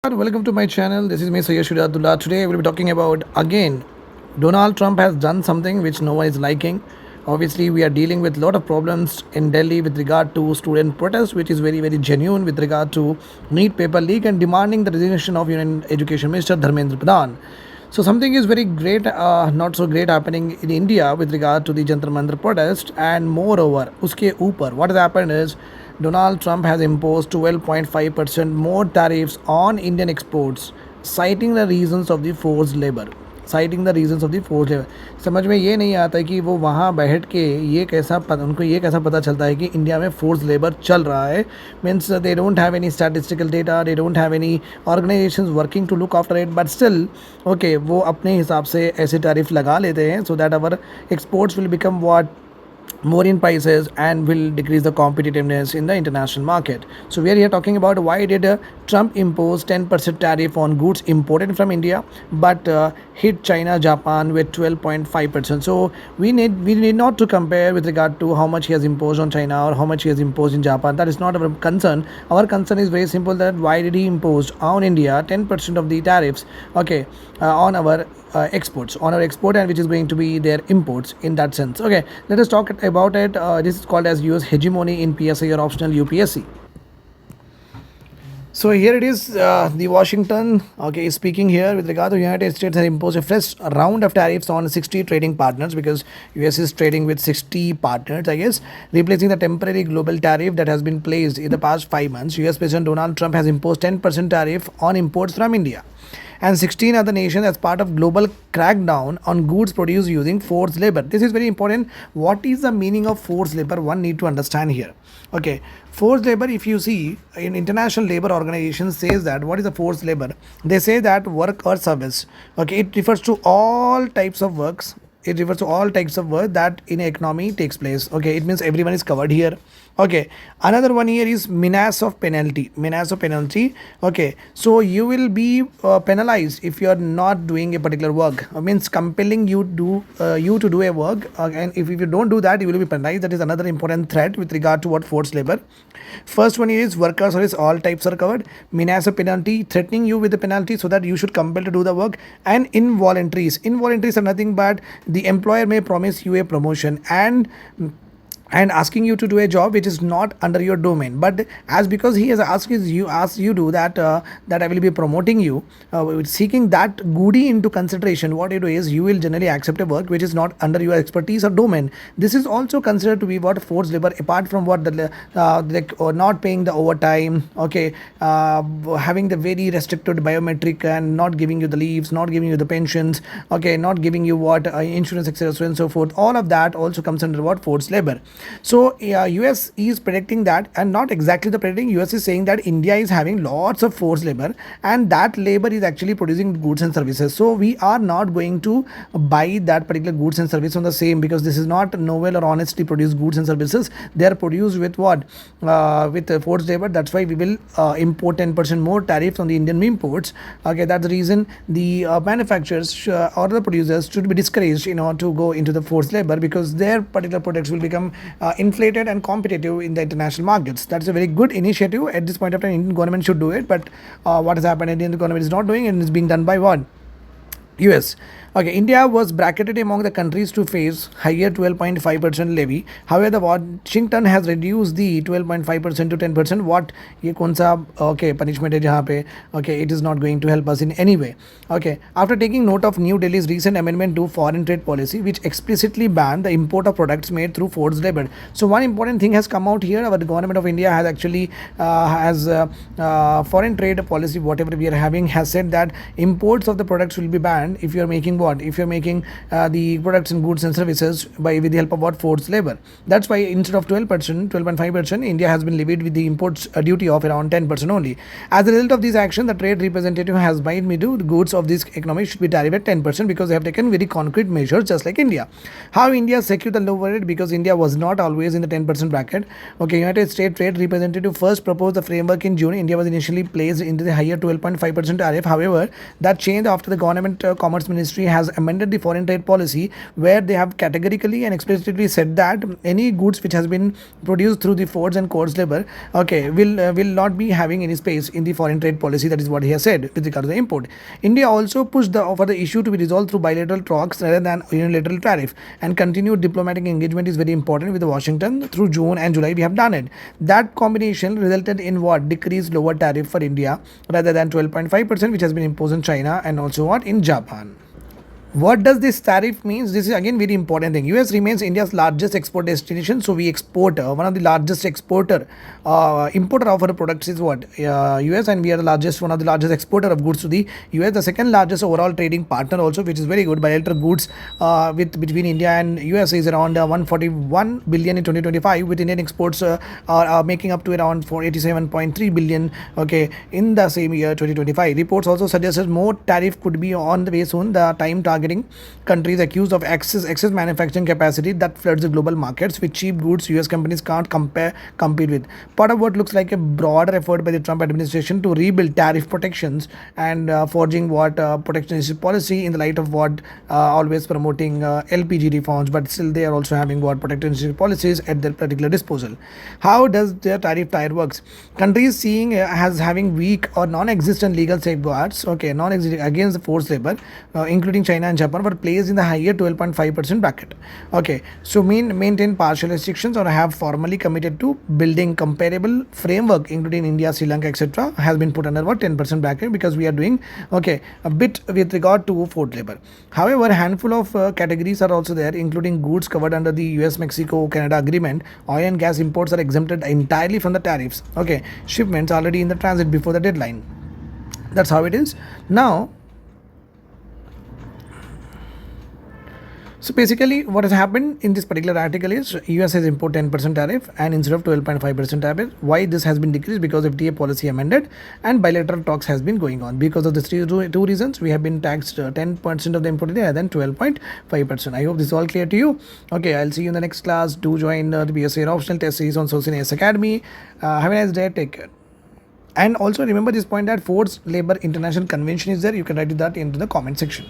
Welcome to my channel. This is me Sayyid Abdullah. Today we'll be talking about again Donald Trump has done something which no one is liking. Obviously, we are dealing with a lot of problems in Delhi with regard to student protest, which is very genuine with regard to NEET paper leak and demanding the resignation of Union Education Minister Dharmendra Pradhan. So something is very great, not so great happening in India with regard to the Jantar Mantar protest, and moreover, uske upar, what has happened is Donald Trump has imposed 12.5% more tariffs on Indian exports, citing the reasons of the forced labor. Citing the reasons of the forced लेवल. समझ में ये नहीं आता कि वो वहाँ बैठ के उनको ये कैसा पता चलता है कि इंडिया में फोर्स लेबर चल रहा है. Means they don't have any statistical data, they don't have any organisations working to look after it, but still okay वो अपने हिसाब से ऐसे टैरिफ लगा लेते हैं so that our exports will become what more in prices and will decrease the competitiveness in the international market. So we are here talking about why did Trump impose 10% tariff on goods imported from India but hit China, Japan with 12.5%. So we need not to compare with regard to how much he has imposed on China or how much he has imposed in Japan. That is not our concern. Our concern is very simple, that why did he impose on India 10% of the tariffs, okay, on our exports, on our export, and which is going to be their imports in that sense. Okay, let us talk about it. This is called as US hegemony in PSIR optional UPSC. So here it is, the Washington, okay, is speaking here with regard to United States has imposed a fresh round of tariffs on 60 trading partners, because US is trading with 60 partners, I guess, replacing the temporary global tariff that has been placed in the past 5 months. US President Donald Trump has imposed 10% tariff on imports from India and 16 other nations as part of global crackdown on goods produced using forced labor. This is very important. What is the meaning of forced labor? One need to understand here. Okay, forced labor, if you see in International Labor Organization says that what is a forced labor? They say that work or service. Okay, it refers to all types of works. It refers to all types of work that in economy takes place. Okay, it means everyone is covered here. Okay, another one here is menace of penalty. Menace of penalty. Okay, so you will be penalized if you are not doing a particular work. Means compelling you to do a work, and if you don't do that, you will be penalized. That is another important threat with regard to what forced labor. First one is workers or is all types are covered. Menace of penalty, threatening you with the penalty so that you should compel to do the work. And involuntaries. Involuntaries are nothing but the employer may promise you a promotion and asking you to do a job which is not under your domain, but as because he has asked you do that, that I will be promoting you, seeking that goodie into consideration, what you do is you will generally accept a work which is not under your expertise or domain. This is also considered to be what forced labor, apart from what the not paying the overtime, okay, having the very restricted biometric and not giving you the leaves, not giving you the pensions, okay, not giving you what insurance, etc., so and so forth. All of that also comes under what forced labor. So US is predicting that, and not exactly the predicting, US is saying that India is having lots of forced labor and that labor is actually producing goods and services. So we are not going to buy that particular goods and services on the same, because this is not novel or honestly produced goods and services. They are produced with what? With forced labor. That's why we will import 10% more tariffs on the Indian imports. Okay, that's the reason the manufacturers or the producers should be discouraged, to go into the forced labor, because their particular products will become inflated and competitive in the international markets. That's a very good initiative. At this point of time, Indian government should do it, but what has happened, Indian government is not doing, and it's being done by what? US. Okay, India was bracketed among the countries to face higher 12.5% levy. However, Washington has reduced the 12.5% to 10%. What? ये कौन सा okay punishment है जहाँ पे? Okay, it is not going to help us in any way. Okay, after taking note of New Delhi's recent amendment to foreign trade policy, which explicitly banned the import of products made through forced labor. So one important thing has come out here. Our government of India has actually foreign trade policy, whatever we are having, has said that imports of the products will be banned if you are making what? If you're making the products and goods and services with the help of what? Forced labor. That's why instead of 12%, 12.5%, India has been levied with the imports duty of around 10% only. As a result of this action, the trade representative has made me do the goods of this economy should be tariffed at 10%, because they have taken very concrete measures just like India. How India secured the lower rate? Because India was not always in the 10% bracket. Okay, United States trade representative first proposed the framework in June. India was initially placed into the higher 12.5% tariff. However, that changed after the government commerce ministry has amended the foreign trade policy, where they have categorically and explicitly said that any goods which has been produced through the forced and coerced labor, okay, will not be having any space in the foreign trade policy. That is what he has said with regard to the import. India also pushed for the issue to be resolved through bilateral talks rather than unilateral tariff, and continued diplomatic engagement is very important with Washington. Through June and July we have done it. That combination resulted in what? Decreased lower tariff for India rather than 12.5%, which has been imposed in China, and also what? In Japan. What does this tariff means? This is again very important thing. US remains India's largest export destination, so we export one of the largest importer of our products is what? US, and we are one of the largest exporter of goods to the US. The second largest overall trading partner also, which is very good. Bilateral goods between India and US is around 141 billion in 2025, with Indian exports are making up to around 487.3 billion. Okay, in the same year 2025. Reports also suggest more tariff could be on the way soon. The time targeting countries accused of excess manufacturing capacity that floods the global markets with cheap goods US companies can't compete with. Part of what looks like a broader effort by the Trump administration to rebuild tariff protections and forging what protectionist policy in the light of what always promoting LPG reforms, but still they are also having what protectionist policies at their particular disposal. How does their tariff tier works? Countries seeing as having weak or non-existent legal safeguards, okay, non-existent against the forced labor, including China and Japan, were placed in the higher 12.5% bracket. Okay, so maintain partial restrictions or have formally committed to building comparable framework, including India, Sri Lanka, etc., has been put under what 10% bracket, because we are doing okay a bit with regard to forced labor. However, a handful of categories are also there, including goods covered under the US Mexico Canada agreement. Oil and gas imports are exempted entirely from the tariffs. Okay, shipments already in the transit before the deadline. That's how it is now. So basically what has happened in this particular article is US has imposed 10% tariff and instead of 12.5% tariff. Why this has been decreased? Because FTA policy amended and bilateral talks has been going on. Because of these two reasons, we have been taxed 10% of the import rather than 12.5%. I hope this is all clear to you. Okay, I'll see you in the next class. Do join the PSIR optional test series on Social AS Academy. Have a nice day. Take care. And also remember this point that Forced Labor International Convention is there. You can write that into the comment section.